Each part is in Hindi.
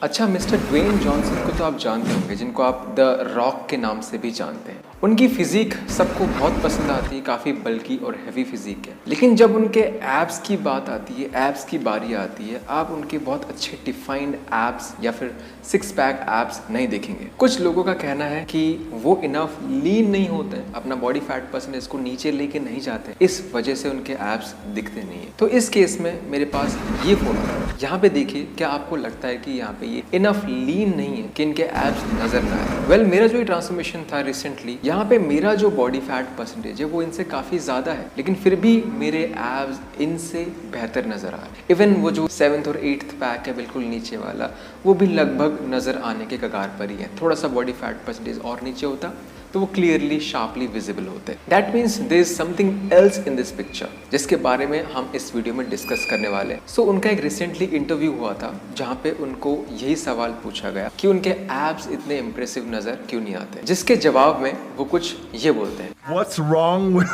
अच्छा, मिस्टर ड्वेन जॉनसन को तो आप जानते होंगे, जिनको आप द रॉक के नाम से भी जानते हैं। उनकी फिजिक सबको बहुत पसंद आती है, काफ़ी बल्की और हैवी फिजिक है। लेकिन जब उनके एब्स की बात आती है, एब्स की बारी आती है, आप उनके बहुत अच्छे डिफाइंड एब्स या फिर सिक्स पैक एब्स नहीं देखेंगे। कुछ लोगों का कहना है कि वो इनफ लीन नहीं होते, अपना बॉडी फैट परसेंटेज को नीचे लेके नहीं जाते, इस वजह से उनके एब्स दिखते नहीं है। तो इस केस में मेरे पास ये फोटो है, यहाँ पे देखिए, क्या आपको लगता है कि यहाँ पे ये इनफ लीन नहीं है कि इनके एब्स नजर ना आए? वेल, मेरा जो ट्रांसफॉर्मेशन था रिसेंटली, यहाँ पे मेरा जो बॉडी फैट परसेंटेज है वो इनसे काफी ज्यादा है, लेकिन फिर भी मेरे एब्स इनसे बेहतर नजर आ रहे हैं। इवन वो जो 7th और 8th पैक है बिल्कुल नीचे वाला, वो भी लगभग नजर आने के कगार पर ही है। थोड़ा सा बॉडी फैट परसेंटेज और नीचे होता तो वो क्लियरली शार्पली विजिबल होते हैं। That means there is something else in this picture, जिसके बारे में हम इस वीडियो में डिस्कस करने वाले हैं। सो उनका एक रिसेंटली इंटरव्यू हुआ था, जहाँ पे उनको यही सवाल पूछा गया कि उनके एब्स इतने इम्प्रेसिव नजर क्यों नहीं आते, जिसके जवाब में वो कुछ ये बोलते हैं। What's wrong with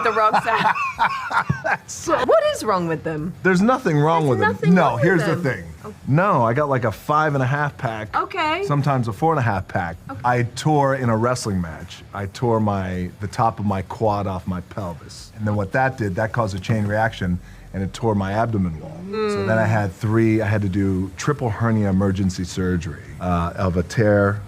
the Rock's abs? What is wrong with them? There's nothing wrong with them. nothing No, wrong with here's the them. thing. No, I got like a 5.5 pack. Okay. Sometimes a 4.5 pack. Okay. I tore in a wrestling match. I tore the top of my quad off my pelvis. And then what that did, that caused a chain reaction and it tore my abdomen wall. So then I had to do triple hernia emergency surgery of a tear,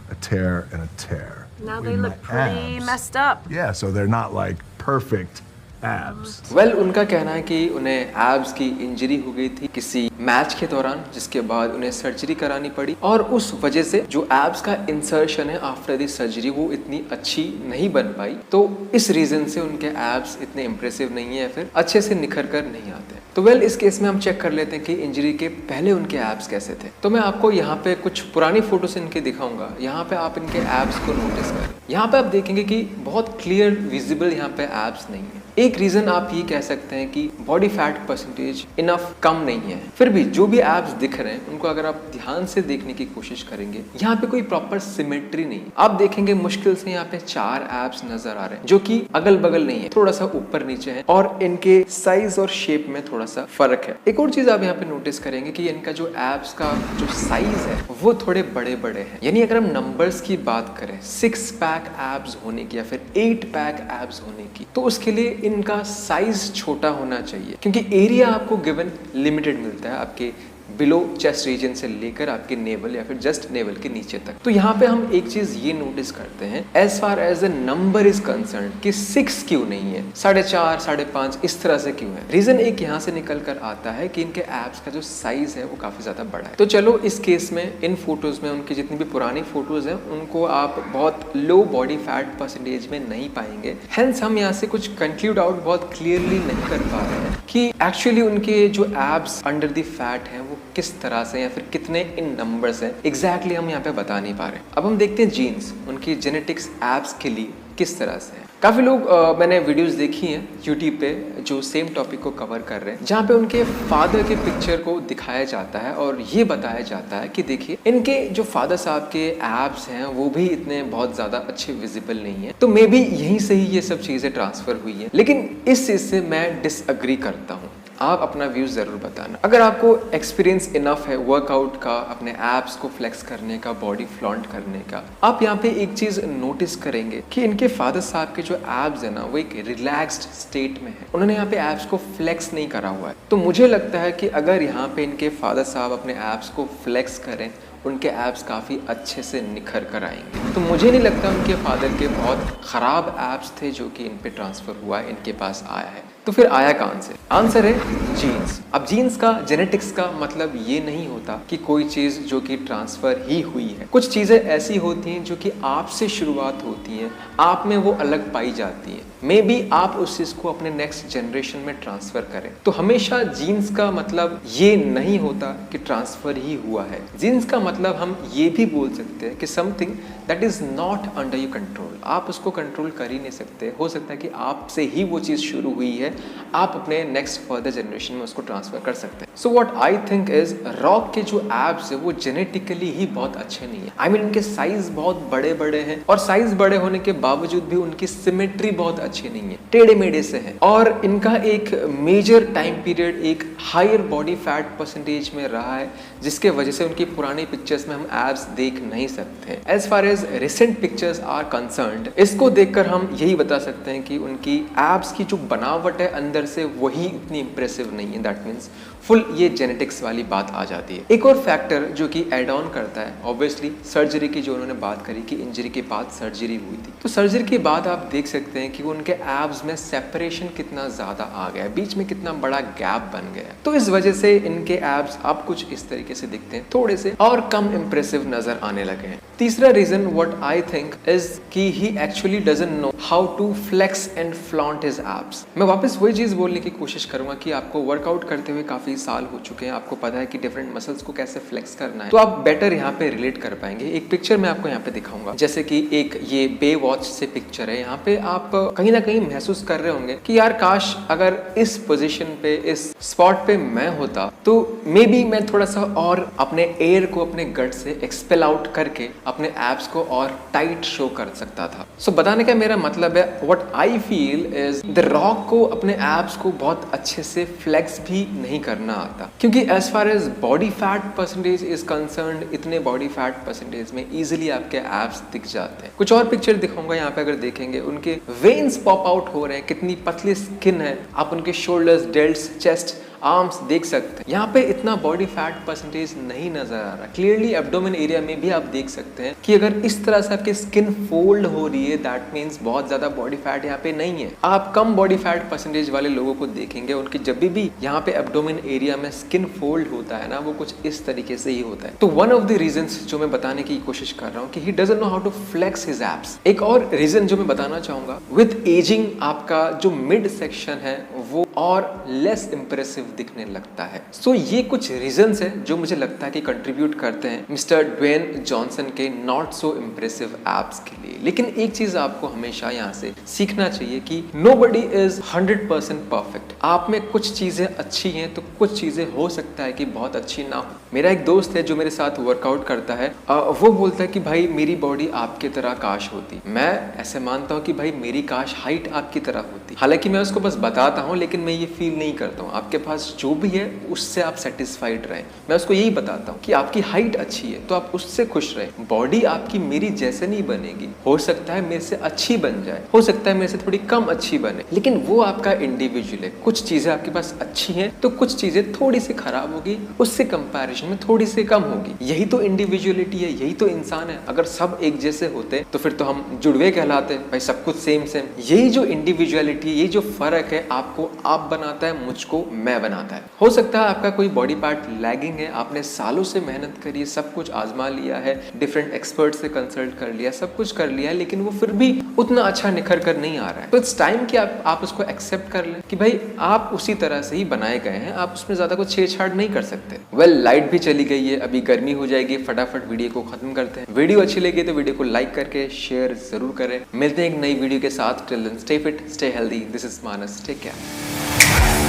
and a tear. Now they in look my pretty abs. messed up. Yeah, so they're not like perfect abs. Well, उनका कहना है कि उन्हें एब्स की इंजरी हो गई थी किसी मैच के दौरान, जिसके बाद उन्हें सर्जरी करानी पड़ी, और उस वजह से जो एब्स का इंसर्शन है आफ्टर दी सर्जरी वो इतनी अच्छी नहीं बन पाई। तो इस रीजन से उनके एब्स इतने इंप्रेसिव नहीं है, फिर अच्छे से निखर कर नहीं आते। तो वेल, इस केस में हम चेक कर लेते हैं कि इंजरी के पहले उनके एब्स कैसे थे। तो मैं आपको यहाँ पे कुछ पुरानी फोटोज इनके दिखाऊंगा। यहाँ पे आप इनके एब्स को नोटिस करें। यहाँ पे आप देखेंगे कि बहुत क्लियर विजिबल यहाँ पे एब्स नहीं है। एक रीजन आप ये कह सकते हैं कि बॉडी फैट परसेंटेज इनफ कम नहीं है। फिर भी जो भी एब्स दिख रहे हैं उनको अगर आप ध्यान से देखने की कोशिश करेंगे, यहाँ पे कोई प्रॉपर सिमेट्री नहीं। आप देखेंगे मुश्किल से यहाँ पे 4 एब्स नजर आ रहे हैं, जो कि अगल बगल नहीं है, थोड़ा सा ऊपर नीचे है, और इनके साइज और शेप में थोड़ा सा फर्क है। एक और चीज आप यहाँ पे नोटिस करेंगे कि इनका जो एब्स का जो साइज है वो थोड़े बड़े बड़े हैं। यानी अगर हम नंबर्स की बात करें 6 पैक एब्स होने की या फिर 8 पैक एब्स होने की, तो उसके लिए इनका साइज छोटा होना चाहिए, क्योंकि एरिया आपको गिवन लिमिटेड मिलता है आपके बिलो चेस्ट रीजन से लेकर आपके नेवल या फिर जस्ट नेवल के नीचे तक। तो यहाँ पे हम एक चीज ये नोटिस करते हैं, as far as the number is concern, कि 6 क्यों नहीं है, 4.5, 5.5 इस तरह से क्यों है। रीजन एक यहाँ से निकल कर आता है कि इनके एब्स का जो साइज है वो काफी ज्यादा बड़ा है। तो चलो, इस केस में इन फोटोज में उनकी जितनी भी पुरानी फोटोज है उनको आप बहुत लो बॉडी फैट परसेंटेज में नहीं पाएंगे। हेंस हम यहाँ से कुछ कंक्लूड आउट बहुत क्लियरली नहीं कर पा रहे हैं कि एक्चुअली उनके जो एब्स अंडर द फैट है वो किस तरह से या फिर कितने इन नंबर्स हैं एग्जैक्टली हम यहाँ पे बता नहीं पा रहे। अब हम देखते हैं जीन्स, उनकी जेनेटिक्स एब्स के लिए किस तरह से है। काफी लोग मैंने वीडियोस देखी हैं यूट्यूब पे जो सेम टॉपिक को कवर कर रहे हैं, जहाँ पे उनके फादर के पिक्चर को दिखाया जाता है और ये बताया जाता है कि देखिए इनके जो फादर साहब के एब्स हैं वो भी इतने बहुत ज्यादा अच्छे विजिबल नहीं है। तो मे बी यहीं से ही ये सब चीजें ट्रांसफर हुई है, लेकिन इस चीज से मैं डिसअग्री करता हूँ। आप अपना व्यूज जरूर बताना। अगर आपको एक्सपीरियंस इनफ है वर्कआउट का, अपने एब्स को फ्लेक्स करने का, बॉडी फ्लॉन्ट करने का, आप यहाँ पे एक चीज नोटिस करेंगे कि इनके फादर साहब के जो एब्स है ना वो एक रिलैक्स्ड स्टेट में है। उन्होंने यहाँ पे एब्स को फ्लेक्स नहीं करा हुआ है। तो मुझे लगता है कि अगर यहाँ पे इनके फादर साहब अपने एब्स को फ्लेक्स करें, उनके एब्स काफ़ी अच्छे से निखर कर आएंगे। तो मुझे नहीं लगता उनके फादर के बहुत ख़राब एब्स थे जो कि इन पे ट्रांसफ़र हुआ है, इनके पास आया है। तो फिर आया कहाँ से? आंसर है जीन्स। अब जीन्स का, जेनेटिक्स का मतलब ये नहीं होता कि कोई चीज़ जो कि ट्रांसफ़र ही हुई है। कुछ चीज़ें ऐसी होती हैं जो कि आपसे शुरुआत होती हैं, आप में वो अलग पाई जाती है। मे बी आप उस चीज़ को अपने नेक्स्ट जनरेशन में ट्रांसफ़र करें। तो हमेशा जीन्स का मतलब ये नहीं होता कि ट्रांसफ़र ही हुआ है। जीन्स का मतलब हम ये भी बोल सकते हैं कि something that is not under your control. आप उसको कंट्रोल कर ही नहीं सकते। हो सकता है कि आपसे ही वो चीज़ शुरू हुई है है आप अपने नेक्स्ट फर्दर जनरेशन में उसको ट्रांसफर कर सकते हैं। So what I think is rock के जो एब्स है वो जेनेटिकली ही बहुत अच्छे नहीं है। आई मीन इनके साइज बहुत बड़े बड़े हैं और साइज बड़े होने के बावजूद भी उनकी सिमेट्री बहुत अच्छी नहीं है, टेढ़े मेढ़े से है। और इनका एक मेजर टाइम पीरियड एक हायर बॉडी फैट परसेंटेज में रहा है, जिसके वजह से उनकी पुरानी पिक्चर्स में हम एब्स देख नहीं सकते। As far as recent pictures are concerned, इसको देखकर हम यही बता सकते हैं कि उनकी एब्स की जो बनावट है अंदर से वही इतनी इंप्रेसिव नहीं है। दैट मीन्स फुल ये जेनेटिक्स वाली बात आ जाती है। एक और फैक्टर जो कि एड ऑन करता है ऑब्वियसली सर्जरी की, जो उन्होंने बात करी कि इंजरी के बाद सर्जरी हुई थी, तो सर्जरी के बाद आप देख सकते हैं कि उनके एब्स में सेपरेशन कितना ज्यादा आ गया है, बीच में कितना बड़ा गैप बन गया। तो इस वजह से इनके एब्स अब कुछ इस तरीके से दिखते हैं, थोड़े से और कम इंप्रेसिव नजर आने लगे हैं। तीसरा reason what I think is कि he actually doesn't know how to flex and flaunt his abs. मैं वापस वही चीज बोलने की कोशिश करूंगा कि आपको वर्कआउट करते हुए काफी साल हो चुके हैं, आपको पता है कि डिफरेंट मसल्स को कैसे फ्लेक्स करना है, तो आप बेटर यहाँ पे रिलेट कर पाएंगे। एक पिक्चर मैं आपको यहाँ पे दिखाऊंगा, जैसे कि एक ये बे वॉच से पिक्चर है। यहाँ पे आप कहीं ना कहीं महसूस कर रहे होंगे कि यार काश अगर इस पोजीशन पे, इस स्पॉट पे मैं होता तो मे बी मैं थोड़ा सा और अपने एयर को अपने गट से एक्सपेल आउट करके अपने एब्स को और टाइट शो कर सकता था। सो बताने का मेरा मतलब है what I feel is the rock को अपने एब्स को बहुत अच्छे से फ्लेक्स भी नहीं करना आता, क्योंकि as far as body fat percentage is concerned, इतने बॉडी फैट परसेंटेज में इजीली आपके एब्स दिख जाते हैं। कुछ और पिक्चर दिखाऊंगा यहाँ पे, अगर देखेंगे उनके वेन्स पॉप आउट हो रहे हैं, कितनी पतली स्किन है, आप उनके शोल्डर्स, डेल्ट्स, चेस्ट, आर्म्स देख सकते हैं। यहाँ पे इतना बॉडी फैट परसेंटेज नहीं नजर आ रहा। क्लियरली एब्डोमेन एरिया में भी आप देख सकते हैं कि अगर इस तरह से आपकी स्किन फोल्ड हो रही है, दैट मीन्स बहुत ज्यादा बॉडी फैट यहाँ पे नहीं है। आप कम बॉडी फैट परसेंटेज वाले लोगों को देखेंगे, उनकी जब भी यहाँ पे एब्डोमेन एरिया में स्किन फोल्ड होता है ना, वो कुछ इस तरीके से ही होता है। तो वन ऑफ द रीजंस जो मैं बताने की कोशिश कर रहा हूँ कि he doesn't know how to flex his abs. एक और रीजन जो मैं बताना चाहूंगा, विद एजिंग आपका जो मिड सेक्शन है वो और लेस इंप्रेसिव दिखने लगता है। सो ये कुछ रीजंस है जो मुझे लगता है कि कंट्रीब्यूट करते हैं मिस्टर ड्वेन जॉनसन के नॉट सो इंप्रेसिव एब्स के लिए। लेकिन एक चीज आपको हमेशा यहाँ से सीखना चाहिए कि नोबडी इज 100% परफेक्ट। आप में कुछ चीजें अच्छी हैं तो कुछ चीजें हो सकता है कि बहुत अच्छी ना हो। मेरा एक दोस्त है जो मेरे साथ वर्कआउट करता है, वो बोलता है कि भाई मेरी बॉडी आपके तरह काश होती। मैं ऐसे मानता हूँ कि भाई मेरी काश हाइट आपकी तरह होती। हालांकि मैं उसको बस बताता हूँ, लेकिन मैं ये फील नहीं करता हूँ। आपके पास जो भी है उससे आप सेटिस्फाइड रहें। मैं उसको यही बताता हूँ कि आपकी हाइट अच्छी है तो आप उससे खुश रहें। बॉडी आपकी मेरी जैसे नहीं बनेगी, हो सकता है मेरे से अच्छी बन जाए, हो सकता है मेरे से थोड़ी कम अच्छी बने, लेकिन वो आपका इंडिविजुअल है। कुछ चीजें आपके पास अच्छी हैं तो कुछ चीजें थोड़ी सी खराब होगी, उससे कंपैरिजन में थोड़ी सी कम होगी। यही तो इंडिविजुअलिटी है, यही तो इंसान है। अगर सब एक जैसे होते तो फिर तो हम जुड़वे कहलाते, भाई सब कुछ सेम सेम। यही जो इंडिविजुअलिटी है, ये जो फर्क है, आपको आप बनाता है, मुझको मैं बनाता है। हो सकता है आपका कोई बॉडी पार्ट लैगिंग है, आपने सालों से मेहनत करी है, सब कुछ आजमा लिया है, डिफरेंट एक्सपर्ट से कंसल्ट कर लिया, सब कुछ कर लिया है, लेकिन वो फिर भी उतना अच्छा निखर कर नहीं आ रहा है। तो इट्स टाइम कि आप उसको एक्सेप्ट कर लें कि भाई आप उसी तरह से ही बनाए गए हैं, आप उसमें ज्यादा कुछ छेड़छाड़ नहीं कर सकते। वेल, लाइट भी चली गई है, अभी गर्मी हो जाएगी, फटाफट वीडियो को खत्म करते हैं। वीडियो अच्छी लगी तो वीडियो को लाइक करके शेयर जरूर करें। मिलते हैं एक नई वीडियो के साथ। Till then stay fit, stay healthy. This is Manas, take care.